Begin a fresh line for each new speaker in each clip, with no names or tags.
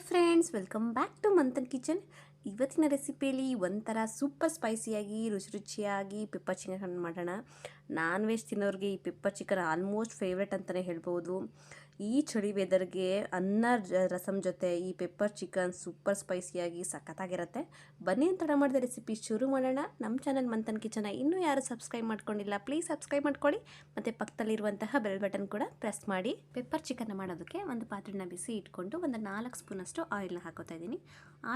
Friends, welcome back to Manthan kitchen. ಇವತ್ತಿನ ರೆಸಿಪಿಯಲ್ಲಿ ಒಂಥರ ಸೂಪರ್ ಸ್ಪೈಸಿಯಾಗಿ ರುಚಿಯಾಗಿ ಪೆಪ್ಪರ್ ಚಿಕನ್ ಮಾಡೋಣ. ನಾನ್ ವೆಜ್ ತಿನ್ನೋರಿಗೆ ಈ ಪೆಪ್ಪರ್ ಚಿಕನ್ ಆಲ್ಮೋಸ್ಟ್ ಫೇವ್ರೆಟ್ ಅಂತಲೇ ಹೇಳ್ಬೋದು. ಈ ಚಳಿ ವೆದರ್ಗೆ ಅನ್ನ ರಸಮ್ ಜೊತೆ ಈ ಪೆಪ್ಪರ್ ಚಿಕನ್ ಸೂಪರ್ ಸ್ಪೈಸಿಯಾಗಿ ಸಖತ್ತಾಗಿರುತ್ತೆ. ಬನ್ನಿ ಅಂತ ತಡ ಮಾಡಿದ ರೆಸಿಪಿ ಶುರು ಮಾಡೋಣ. ನಮ್ಮ ಚಾನಲ್ ಮಂಥನ್ ಕಿಚನ್ ಇನ್ನೂ ಯಾರು ಸಬ್ಸ್ಕ್ರೈಬ್ ಮಾಡ್ಕೊಂಡಿಲ್ಲ, ಪ್ಲೀಸ್ ಸಬ್ಸ್ಕ್ರೈಬ್ ಮಾಡ್ಕೊಳ್ಳಿ. ಮತ್ತು ಪಕ್ಕದಲ್ಲಿರುವಂತಹ ಬೆಲ್ ಬಟನ್ ಕೂಡ ಪ್ರೆಸ್ ಮಾಡಿ. ಪೆಪ್ಪರ್ ಚಿಕನ್ ಮಾಡೋದಕ್ಕೆ ಒಂದು ಪಾತ್ರೆನ ಬಿಸಿ ಇಟ್ಕೊಂಡು ಒಂದು 4 ಸ್ಪೂನಷ್ಟು ಆಯಿಲ್ನ ಹಾಕೋತಾ ಇದ್ದೀನಿ.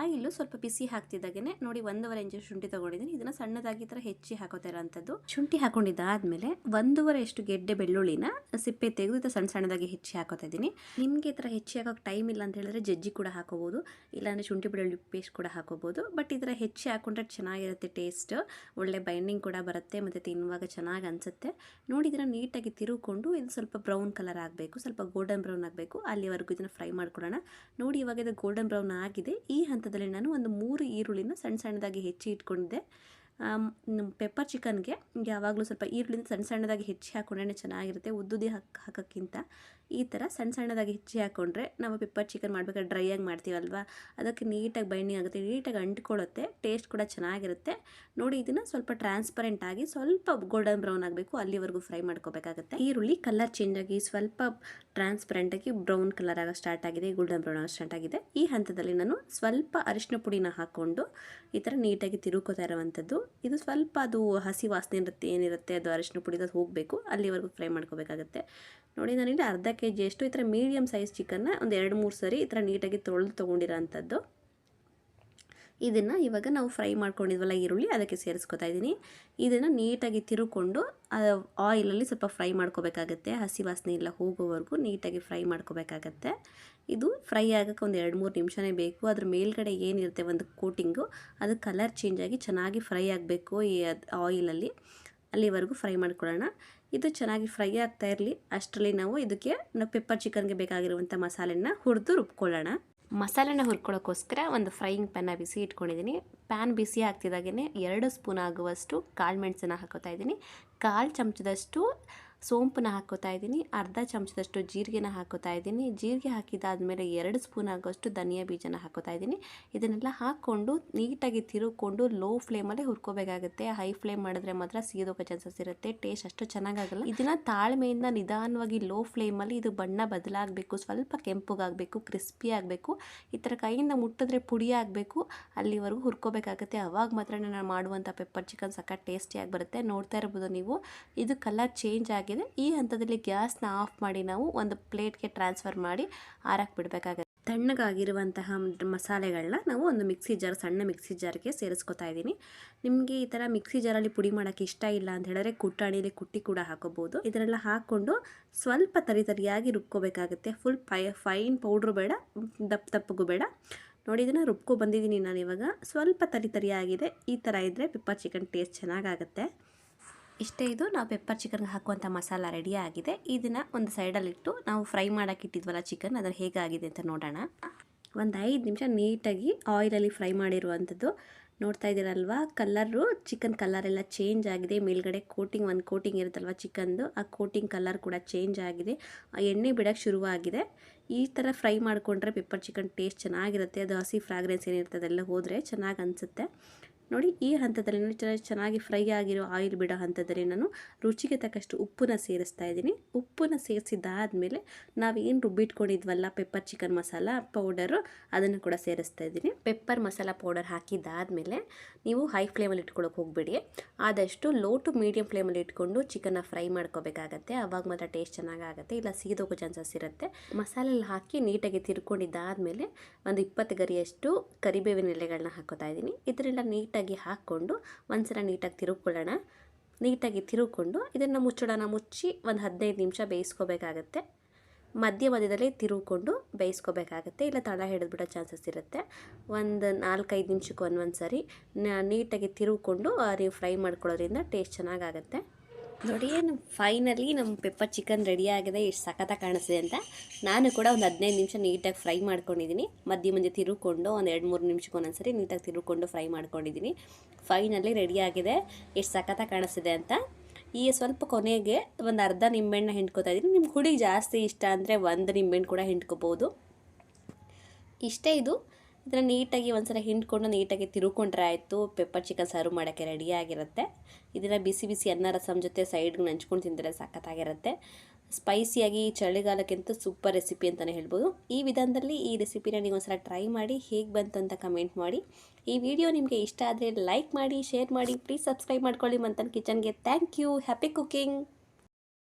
ಆಯಿಲು ಸ್ವಲ್ಪ ಬಿಸಿ ಹಾಕ್ತಿದ್ದಾಗೆ ನೋಡಿ 1.5 ಇಂಚು ಶುಂಠಿ ತೊಗೊಂಡಿದ್ದೀನಿ. ಇದನ್ನು ಸಣ್ಣದಾಗಿ ಈ ಥರ ಹೆಚ್ಚಿ ಹಾಕೋತಾ ಇರೋಂಥದ್ದು. ಶುಂಠಿ ಹಾಕೊಂಡಿದ್ದಾದಮೇಲೆ 1.5 ಗೆಡ್ಡೆ ಬೆಳ್ಳುಳ್ಳಿನ ಸಿಪ್ಪೆ ತೆಗೆದು ಈ ಸಣ್ಣ ಸಣ್ಣದಾಗಿ ಹೆಚ್ಚಿ ಹಾಕೋತಾ ಇದ್ದೀನಿ. ನಿಮಗೆ ಈ ಥರ ಹೆಚ್ಚಿ ಹಾಕೋಕೆ ಟೈಮ್ ಇಲ್ಲ ಅಂತ ಹೇಳಿದ್ರೆ ಜಜ್ಜಿ ಕೂಡ ಹಾಕೋಬೋದು, ಇಲ್ಲಾಂದರೆ ಶುಂಠಿ ಬೆಳ್ಳುಳ್ಳಿ ಪೇಸ್ಟ್ ಕೂಡ ಹಾಕೋಬೋದು. ಬಟ್ ಈ ಥರ ಹೆಚ್ಚಿ ಹಾಕೊಂಡ್ರೆ ಚೆನ್ನಾಗಿರುತ್ತೆ, ಟೇಸ್ಟ್ ಒಳ್ಳೆ ಬೈಂಡಿಂಗ್ ಕೂಡ ಬರುತ್ತೆ ಮತ್ತು ತಿನ್ನುವಾಗ ಚೆನ್ನಾಗಿ ಅನಿಸುತ್ತೆ. ನೋಡಿ ಇದನ್ನು ನೀಟಾಗಿ ತಿರುಗಿಕೊಂಡು ಇದು ಸ್ವಲ್ಪ ಬ್ರೌನ್ ಕಲರ್ ಆಗಬೇಕು, ಸ್ವಲ್ಪ ಗೋಲ್ಡನ್ ಬ್ರೌನ್ ಆಗಬೇಕು, ಅಲ್ಲಿವರೆಗೂ ಇದನ್ನು ಫ್ರೈ ಮಾಡ್ಕೊಳ್ಳೋಣ. ನೋಡಿ ಇವಾಗ ಇದು ಗೋಲ್ಡನ್ ಬ್ರೌನ್ ಆಗಿದೆ. ಈ ಹಂತದಲ್ಲಿ ನಾನು ಒಂದು 3 ಈರುಳ್ಳಿನ ಸಣ್ಣ ಸಣ್ಣದಾಗಿ ಹೆಚ್ಚಿ ಇಟ್ಕೊಂಡಿದ್ದೆ. ಪೆಪ್ಪರ್ ಚಿಕನ್ಗೆ ಯಾವಾಗಲೂ ಸ್ವಲ್ಪ ಈರುಳ್ಳಿನ ಸಣ್ಣ ಸಣ್ಣದಾಗಿ ಹೆಚ್ಚಿ ಹಾಕೊಂಡ್ರೆ ಚೆನ್ನಾಗಿರುತ್ತೆ. ಉದ್ದುದಿ ಹಾಕೋಕ್ಕಿಂತ ಈ ಥರ ಸಣ್ಣ ಸಣ್ಣದಾಗಿ ಹೆಚ್ಚಿ ಹಾಕ್ಕೊಂಡ್ರೆ ನಾವು ಪೆಪ್ಪರ್ ಚಿಕನ್ ಮಾಡಬೇಕಾದ್ರೆ ಡ್ರೈಯಾಗಿ ಮಾಡ್ತೀವಲ್ವ, ಅದಕ್ಕೆ ನೀಟಾಗಿ ಬೈಂಡಿಂಗ್ ಆಗುತ್ತೆ, ನೀಟಾಗಿ ಅಂಟ್ಕೊಳ್ಳುತ್ತೆ, ಟೇಸ್ಟ್ ಕೂಡ ಚೆನ್ನಾಗಿರುತ್ತೆ. ನೋಡಿ ಇದನ್ನು ಸ್ವಲ್ಪ ಟ್ರಾನ್ಸ್ಪರೆಂಟ್ ಆಗಿ ಸ್ವಲ್ಪ ಗೋಲ್ಡನ್ ಬ್ರೌನ್ ಆಗಬೇಕು, ಅಲ್ಲಿವರೆಗೂ ಫ್ರೈ ಮಾಡ್ಕೋಬೇಕಾಗುತ್ತೆ. ಈರುಳ್ಳಿ ಕಲರ್ ಚೇಂಜ್ ಆಗಿ ಸ್ವಲ್ಪ ಟ್ರಾನ್ಸ್ಪರೆಂಟಾಗಿ ಬ್ರೌನ್ ಕಲರ್ ಆಗ ಸ್ಟಾರ್ಟ್ ಆಗಿದೆ, ಗೋಲ್ಡನ್ ಬ್ರೌನ್ ಆಗ ಸ್ಟಾರ್ಟ್ ಆಗಿದೆ. ಈ ಹಂತದಲ್ಲಿ ನಾನು ಸ್ವಲ್ಪ ಅರಿಶಿನ ಪುಡಿನ ಹಾಕ್ಕೊಂಡು ಈ ಥರ ನೀಟಾಗಿ ತಿರುಕೋತಾ ಇರುವಂಥದ್ದು. ಇದು ಸ್ವಲ್ಪ ಅದು ಹಸಿ ವಾಸನೆ ಇರುತ್ತೆ, ಏನಿರುತ್ತೆ ಅದು ಅರಿಶಿನ ಪುಡಿದು ಹೋಗಬೇಕು, ಅಲ್ಲಿವರೆಗೂ ಫ್ರೈ ಮಾಡ್ಕೋಬೇಕಾಗತ್ತೆ. ನೋಡಿ ನಾನಿಲ್ಲಿ ಅರ್ಧ kg ಅಷ್ಟು ಈ ಥರ ಮೀಡಿಯಮ್ ಸೈಜ್ ಚಿಕನ್ನ ಒಂದು 2-3 ಸರಿ ಈ ಥರ ನೀಟಾಗಿ ತೊಗೊಂಡಿರೋ ಅಂಥದ್ದು. ಇದನ್ನು ಇವಾಗ ನಾವು ಫ್ರೈ ಮಾಡ್ಕೊಂಡಿದ್ವಲ್ಲ ಈರುಳ್ಳಿ, ಅದಕ್ಕೆ ಸೇರಿಸ್ಕೊತಾ ಇದ್ದೀನಿ. ಇದನ್ನು ನೀಟಾಗಿ ತಿರುಕೊಂಡು ಆಯಿಲಲ್ಲಿ ಸ್ವಲ್ಪ ಫ್ರೈ ಮಾಡ್ಕೋಬೇಕಾಗತ್ತೆ, ಹಸಿ ವಾಸನೆ ಎಲ್ಲ ಹೋಗೋವರೆಗೂ ನೀಟಾಗಿ ಫ್ರೈ ಮಾಡ್ಕೋಬೇಕಾಗತ್ತೆ. ಇದು ಫ್ರೈ ಆಗೋಕ್ಕೆ ಒಂದು 2-3 ನಿಮಿಷನೇ ಬೇಕು. ಅದ್ರ ಮೇಲ್ಗಡೆ ಏನಿರುತ್ತೆ ಒಂದು ಕೋಟಿಂಗು, ಅದು ಕಲರ್ ಚೇಂಜ್ ಆಗಿ ಚೆನ್ನಾಗಿ ಫ್ರೈ ಆಗಬೇಕು ಈ ಆಯಿಲಲ್ಲಿ, ಅಲ್ಲಿವರೆಗೂ ಫ್ರೈ ಮಾಡ್ಕೊಳ್ಳೋಣ. ಇದು ಚೆನ್ನಾಗಿ ಫ್ರೈ ಆಗ್ತಾ ಇರಲಿ, ಅಷ್ಟರಲ್ಲಿ ನಾವು ಪೆಪ್ಪರ್ ಚಿಕನ್ಗೆ ಬೇಕಾಗಿರುವಂಥ ಮಸಾಲೆನ ಹುರಿದು ರುಬ್ಕೊಳ್ಳೋಣ. ಮಸಾಲೆನ ಹುರ್ಕೊಳ್ಳೋಕ್ಕೋಸ್ಕರ ಒಂದು ಫ್ರೈಯಿಂಗ್ ಪ್ಯಾನ್ನ ಬಿಸಿ ಇಟ್ಕೊಂಡಿದ್ದೀನಿ. ಪ್ಯಾನ್ ಬಿಸಿ ಆಗ್ತಿದ್ದಾಗೇ 2 ಸ್ಪೂನ್ ಆಗುವಷ್ಟು ಕಾಳು ಮೆಣಸನ್ನು ಹಾಕೋತಾ ಇದ್ದೀನಿ. 1/4 ಚಮಚದಷ್ಟು ಸೋಂಪನ್ನ ಹಾಕೋತಾ ಇದ್ದೀನಿ. ಅರ್ಧ ಚಮಚದಷ್ಟು ಜೀರಿಗೆನ ಹಾಕೋತಾ ಇದ್ದೀನಿ. ಜೀರಿಗೆ ಹಾಕಿದಾದ್ಮೇಲೆ 2 ಸ್ಪೂನ್ ಆಗೋಷ್ಟು ಧನಿಯಾ ಬೀಜನ ಹಾಕೋತಾ ಇದ್ದೀನಿ. ಇದನ್ನೆಲ್ಲ ಹಾಕ್ಕೊಂಡು ನೀಟಾಗಿ ತಿರುಗಿಕೊಂಡು ಲೋ ಫ್ಲೇಮಲ್ಲಿ ಹುರ್ಕೋಬೇಕಾಗುತ್ತೆ. ಹೈ ಫ್ಲೇಮ್ ಮಾಡಿದ್ರೆ ಮಾತ್ರ ಸೀದೋಗೋ ಚಾನ್ಸಸ್ ಇರುತ್ತೆ, ಟೇಸ್ಟ್ ಅಷ್ಟು ಚೆನ್ನಾಗಾಗಲ್ಲ. ಇದನ್ನು ತಾಳ್ಮೆಯಿಂದ ನಿಧಾನವಾಗಿ ಲೋ ಫ್ಲೇಮಲ್ಲಿ ಇದು ಬಣ್ಣ ಬದಲಾಗಬೇಕು, ಸ್ವಲ್ಪ ಕೆಂಪುಗಾಗಬೇಕು, ಕ್ರಿಸ್ಪಿ ಆಗಬೇಕು, ಈ ಥರ ಕೈಯಿಂದ ಮುಟ್ಟಿದ್ರೆ ಪುಡಿ ಆಗಬೇಕು, ಅಲ್ಲಿವರೆಗೂ ಹುರ್ಕೋಬೇಕಾಗುತ್ತೆ. ಅವಾಗ ಮಾತ್ರ ನಾನು ಮಾಡುವಂಥ ಪೆಪ್ಪರ್ ಚಿಕನ್ ಸಖತ್ ಟೇಸ್ಟಿಯಾಗಿ ಬರುತ್ತೆ. ನೋಡ್ತಾ ಇರ್ಬೋದು ನೀವು, ಇದು ಕಲರ್ ಚೇಂಜ್ ಆಗಿದೆ. ಈ ಹಂತದಲ್ಲಿ ಗ್ಯಾಸ್ನ ಆಫ್ ಮಾಡಿ ನಾವು ಒಂದು ಪ್ಲೇಟ್ಗೆ ಟ್ರಾನ್ಸ್ಫರ್ ಮಾಡಿ ಆರಕ್ಕೆ ಬಿಡಬೇಕಾಗುತ್ತೆ. ತಣ್ಣಗಾಗಿರುವಂತಹ ಮಸಾಲೆಗಳನ್ನ ನಾವು ಒಂದು ಸಣ್ಣ ಮಿಕ್ಸಿ ಜಾರ್ಗೆ ಸೇರಿಸ್ಕೊತಾ ಇದ್ದೀನಿ. ನಿಮಗೆ ಈ ಥರ ಮಿಕ್ಸಿ ಜಾರಲ್ಲಿ ಪುಡಿ ಮಾಡೋಕ್ಕೆ ಇಷ್ಟ ಇಲ್ಲ ಅಂತ ಹೇಳಿದ್ರೆ ಕುಟ್ಟಾಣಿಲಿ ಕುಟ್ಟಿ ಕೂಡ ಹಾಕೋಬೋದು. ಇದನ್ನೆಲ್ಲ ಹಾಕ್ಕೊಂಡು ಸ್ವಲ್ಪ ತರಿಯಾಗಿ ರುಬ್ಕೋಬೇಕಾಗುತ್ತೆ. ಫುಲ್ ಫೈನ್ ಪೌಡ್ರು ಬೇಡ, ದಪ್ಪಗೂ ಬೇಡ. ನೋಡಿ ಇದನ್ನು ರುಬ್ಕೊ ಬಂದಿದ್ದೀನಿ ನಾನು ಇವಾಗ. ಸ್ವಲ್ಪ ತರಿಯಾಗಿದೆ, ಈ ಥರ ಇದ್ದರೆ ಪೆಪ್ಪರ್ ಚಿಕನ್ ಟೇಸ್ಟ್ ಚೆನ್ನಾಗಾಗುತ್ತೆ. ಇಷ್ಟೇ, ಇದು ನಾವು ಪೆಪ್ಪರ್ ಚಿಕನ್ಗೆ ಹಾಕುವಂಥ ಮಸಾಲ ರೆಡಿ ಆಗಿದೆ. ಇದನ್ನು ಒಂದು ಸೈಡಲ್ಲಿಟ್ಟು ನಾವು ಫ್ರೈ ಮಾಡೋಕ್ಕೆ ಇಟ್ಟಿದ್ವಲ್ಲ ಚಿಕನ್, ಅದನ್ನು ಹೇಗಾಗಿದೆ ಅಂತ ನೋಡೋಣ. ಒಂದು 5 ನಿಮಿಷ ನೀಟಾಗಿ ಆಯಿಲಲ್ಲಿ ಫ್ರೈ ಮಾಡಿರುವಂಥದ್ದು. ನೋಡ್ತಾ ಇದ್ದೀರಲ್ವಾ, ಕಲರು ಚಿಕನ್ ಕಲರೆಲ್ಲ ಚೇಂಜ್ ಆಗಿದೆ. ಮೇಲ್ಗಡೆ ಒಂದು ಕೋಟಿಂಗ್ ಇರುತ್ತಲ್ವ ಚಿಕನ್ದು, ಆ ಕೋಟಿಂಗ್ ಕಲರ್ ಕೂಡ ಚೇಂಜ್ ಆಗಿದೆ, ಎಣ್ಣೆ ಬಿಡೋಕ್ಕೆ ಶುರುವಾಗಿದೆ. ಈ ಥರ ಫ್ರೈ ಮಾಡಿಕೊಂಡ್ರೆ ಪೆಪ್ಪರ್ ಚಿಕನ್ ಟೇಸ್ಟ್ ಚೆನ್ನಾಗಿರುತ್ತೆ. ಅದು ಹಸಿ ಫ್ರಾಗ್ರೆನ್ಸ್ ಏನಿರ್ತದೆ ಅದೆಲ್ಲ ಹೋದರೆ ಚೆನ್ನಾಗಿ ಅನಿಸುತ್ತೆ. ನೋಡಿ ಈ ಹಂತದಲ್ಲಿ ಚೆನ್ನಾಗಿ ಫ್ರೈ ಆಗಿರೋ ಆಯಿಲ್ ಬಿಡೋ ಹಂತದಲ್ಲಿ ನಾನು ರುಚಿಗೆ ತಕ್ಕಷ್ಟು ಉಪ್ಪನ್ನ ಸೇರಿಸ್ತಾ ಇದ್ದೀನಿ. ಉಪ್ಪನ್ನು ಸೇರಿಸಿದ್ದಾದಮೇಲೆ ನಾವೇನು ರುಬ್ಬಿಟ್ಕೊಂಡಿದ್ವಲ್ಲ ಪೆಪ್ಪರ್ ಚಿಕನ್ ಮಸಾಲ ಪೌಡರು, ಅದನ್ನು ಕೂಡ ಸೇರಿಸ್ತಾ ಇದ್ದೀನಿ. ಪೆಪ್ಪರ್ ಮಸಾಲ ಪೌಡರ್ ಹಾಕಿದ್ದಾದಮೇಲೆ ನೀವು ಹೈ ಫ್ಲೇಮಲ್ಲಿ ಇಟ್ಕೊಳ್ಳೋಕೆ ಹೋಗಬೇಡಿ, ಆದಷ್ಟು ಲೋ ಟು ಮೀಡಿಯಮ್ ಫ್ಲೇಮಲ್ಲಿ ಇಟ್ಕೊಂಡು ಚಿಕನ್ನ ಫ್ರೈ ಮಾಡ್ಕೋಬೇಕಾಗತ್ತೆ. ಆವಾಗ ಮಾತ್ರ ಟೇಸ್ಟ್ ಚೆನ್ನಾಗಾಗುತ್ತೆ, ಇಲ್ಲ ಸೀದೋಗೋ ಚಾನ್ಸಸ್ ಇರುತ್ತೆ. ಮಸಾಲೆಲ್ಲ ಹಾಕಿ ನೀಟಾಗಿ ತಿರ್ಕೊಂಡಿದ್ದಾದಮೇಲೆ ಒಂದು 20 ಗರಿಯಷ್ಟು ಕರಿಬೇವಿನ ಎಲೆಗಳನ್ನ ಹಾಕೋತಾ ಇದ್ದೀನಿ. ಇದರಿಂದ ನೀಟಾಗಿ ಹಾಕ್ಕೊಂಡು ಒಂದ್ಸಲ ನೀಟಾಗಿ ತಿರುಗ್ಕೊಳ್ಳೋಣ. ನೀಟಾಗಿ ತಿರುಗಿಕೊಂಡು ಇದನ್ನು ಮುಚ್ಚಿ ಒಂದು 15 ನಿಮಿಷ ಬೇಯಿಸ್ಕೋಬೇಕಾಗತ್ತೆ. ಮಧ್ಯದಲ್ಲಿ ತಿರುಗಿಕೊಂಡು ಬೇಯಿಸ್ಕೋಬೇಕಾಗತ್ತೆ, ಇಲ್ಲ ತಳ ಹಿಡಿದ್ಬಿಡೋ ಚಾನ್ಸಸ್ ಇರುತ್ತೆ. ಒಂದು 4-5 ನಿಮಿಷಕ್ಕೆ ಒಂದೊಂದು ಸರಿ ನೀಟಾಗಿ ತಿರುಗಿಕೊಂಡು ನೀವು ಫ್ರೈ ಮಾಡ್ಕೊಳ್ಳೋದ್ರಿಂದ ಟೇಸ್ಟ್ ಚೆನ್ನಾಗಾಗುತ್ತೆ. ನೋಡಿ ಫೈನಲಿ ನಮ್ಮ ಪೆಪ್ಪರ್ ಚಿಕನ್ ರೆಡಿ ಆಗಿದೆ, ಎಷ್ಟು ಸಖತ್ತಾಗಿ ಕಾಣಿಸ್ತಿದೆ ಅಂತ. ನಾನು ಕೂಡ ಒಂದು 15 ನಿಮಿಷ ನೀಟಾಗಿ ಫ್ರೈ ಮಾಡ್ಕೊಂಡಿದ್ದೀನಿ. ಮಧ್ಯೆ ತಿರುಗಿಕೊಂಡು ಒಂದು 2-3 ನಿಮಿಷಕ್ಕೆ ಒಂದೊಂದ್ಸರಿ ನೀಟಾಗಿ ತಿರುಗಿಕೊಂಡು ಫ್ರೈ ಮಾಡ್ಕೊಂಡಿದ್ದೀನಿ. ಫೈನಲಿ ರೆಡಿ ಆಗಿದೆ, ಎಷ್ಟು ಸಖತ್ತಾಗಿ ಕಾಣಿಸ್ತಿದೆ ಅಂತ. ಈ ಸ್ವಲ್ಪ ಕೊನೆಗೆ ಒಂದು ಅರ್ಧ ನಿಂಬೆಹಣ್ಣು ಹಿಂಡ್ಕೋತಾ ಇದ್ದೀನಿ. ನಿಮ್ಗೆ ಹುಳಿ ಜಾಸ್ತಿ ಇಷ್ಟ ಅಂದರೆ 1 ನಿಂಬೆಹಣ್ಣು ಕೂಡ ಹಿಂಡ್ಕೋಬೋದು. ಇಷ್ಟೇ ಇದು. ಇದನ್ನು ನೀಟಾಗಿ ಒಂದ್ಸಲ ಹಿಂಡ್ಕೊಂಡು ನೀಟಾಗಿ ತಿರುಕೊಂಡ್ರೆ ಆಯಿತು. ಪೆಪ್ಪರ್ ಚಿಕನ್ ಸರ್ವ್ ಮಾಡೋಕ್ಕೆ ರೆಡಿಯಾಗಿರುತ್ತೆ. ಇದನ್ನು ಬಿಸಿ ಬಿಸಿ ಅನ್ನ ರಸಮ್ ಜೊತೆ ಸೈಡ್ಗೆ ನಂಚ್ಕೊಂಡು ತಿಂದರೆ ಸಖತ್ತಾಗಿರುತ್ತೆ. ಸ್ಪೈಸಿಯಾಗಿ ಚಳಿಗಾಲಕ್ಕಿಂತ ಸೂಪರ್ ರೆಸಿಪಿ ಅಂತಲೇ ಹೇಳ್ಬೋದು. ಈ ವಿಧಾನದಲ್ಲಿ ಈ ರೆಸಿಪಿನ ನೀವು ಒಂದ್ಸಲ ಟ್ರೈ ಮಾಡಿ ಹೇಗೆ ಬಂತು ಅಂತ ಕಮೆಂಟ್ ಮಾಡಿ. ಈ ವಿಡಿಯೋ ನಿಮಗೆ ಇಷ್ಟ ಆದರೆ ಲೈಕ್ ಮಾಡಿ, ಶೇರ್ ಮಾಡಿ, ಪ್ಲೀಸ್ ಸಬ್ಸ್ಕ್ರೈಬ್ ಮಾಡ್ಕೊಳ್ಳಿ ಮಂಥನ್ ಕಿಚನ್ಗೆ. Thank you. Happy cooking.